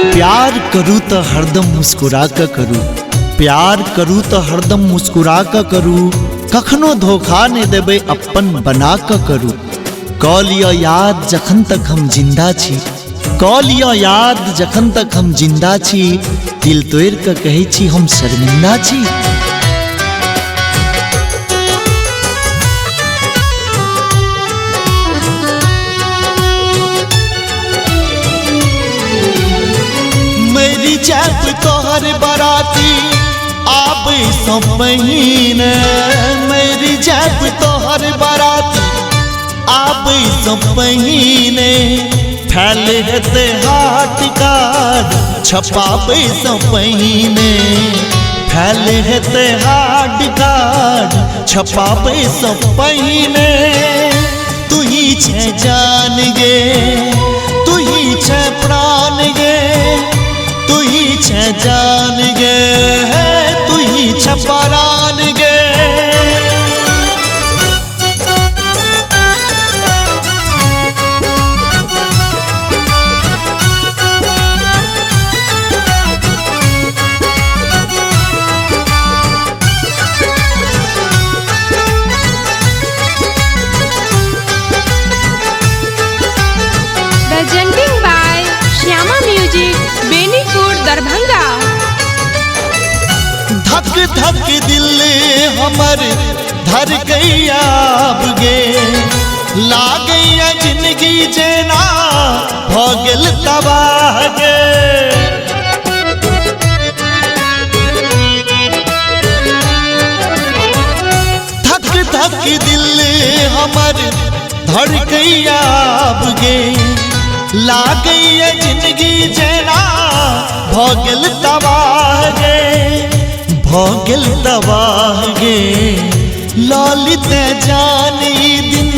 प्यार करूँ तो हरदम मुस्कुरा कर करूँ, प्यार करूँ तो हरदम मुस्कुरा कर करूँ, कखनो धोखा ने देबे अपन बना कर करूँ। कौलिया याद जखन तक हम जिंदा छी, कौलिया याद जखन तक हम जिंदा छी, दिल तोड़ के कहे छी हम शर्मिंदा छी। मेरी जब तोहर बराती आबे सो महीने, मेरी जब तोहर बराती आबे सो महीने, फैले हेते हाट कार्ड छपाबे सो महीने, फैले हेते हाट कार्ड छपाबे सो महीने। तू ही छे जान गे, तू ही छे प्राण गे, तू ही छे जान गे, तू ही छे परान गे। Presenting by Shyama Music, Benipur Darbhanga. धक धक दिल हमर धर गैया अब गे, लागैया जिंदगी जेना भ गेल तबाह गे। धक धक दिल हमर धर गैया अब गे, लागैया जिंदगी जेना भ गेल तबाह गे, भ गेल तबाह गे। ललित जान ई दिन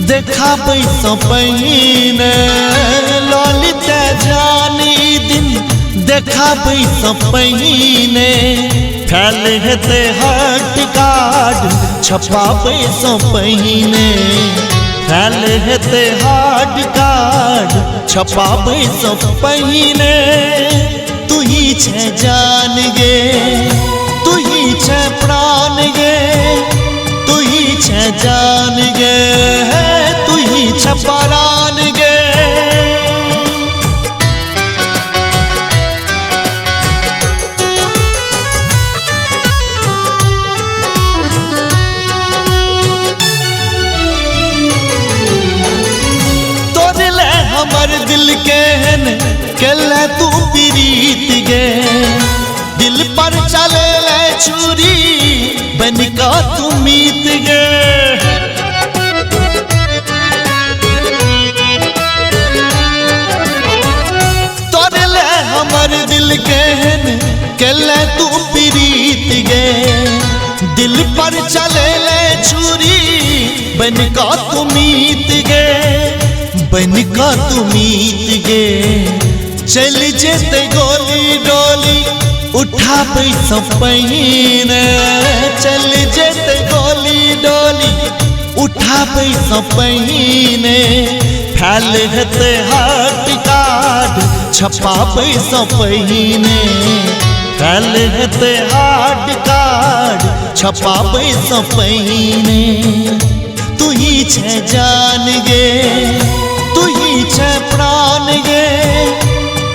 देखाबै सो पहिने, ललित जान ई दिन देखाबै सो पहिने, फैल हेते हाट कार्ड छपाबै सो पहिने, फैल हेते हाट कार्ड छपाबै सो पहिने। तू ही छे जान गे, तू ही छे प्राण गे, तू ही छे जान गे, तू ही छे परान गे। हमर दिल केहन केले तू प्रीत गे, दिल पर चले ले छुरी बनिका तू मीत गे। तोरे हमर दिल केहन केले तू प्रीत गे, दिल पर चले ले छुरी बनिका तू मीत गे, बनिका तू मीत गे। चल जेते गोली डोली उठाबै सो पहिने, चल जेते गोली डोली उठाबै सो पहिने, फैल हेते हाट कार्ड छपाबै सो पहिने, फैल हेते हाट कार्ड छपाबै सो पहिने। तू ही छे जान गे, तू ही छे प्राण गे,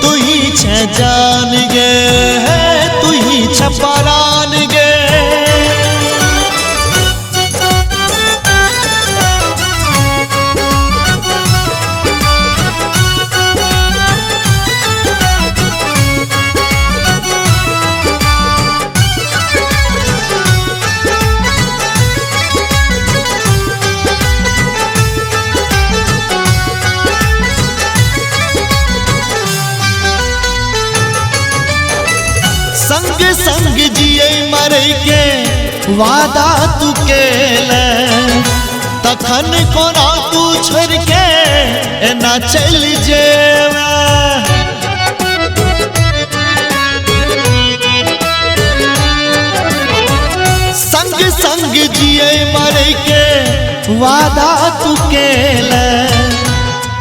तू ही छे जान गे, तू ही छे परान गे। संग संग जिये मरे के वादा तू केले, तखन कोना तू छोड़ के एना चल जेवे। संग संग जिये मरे के वादा तू केले,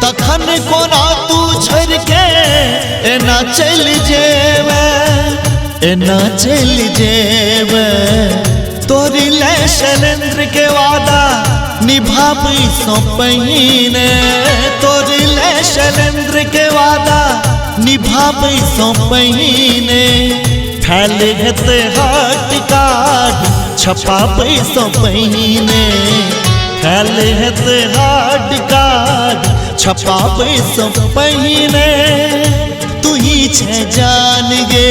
तखन कोना तू छोड़ के एना चल जेवे एना चल जेवे तोरी ले शैलेंद्र के वादा निभाबै सो पहिने तोरी ले शैलेंद्र के वादा निभाबै सो पहिने फैल हेते हाट कार्ड छपाबै सो पहिने फैल हेते हाट कार्ड छपाबै सो पहिने तू ही छे जान गे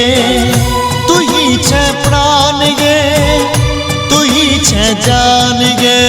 तू ही छे प्राण गे तू ही छे जान गे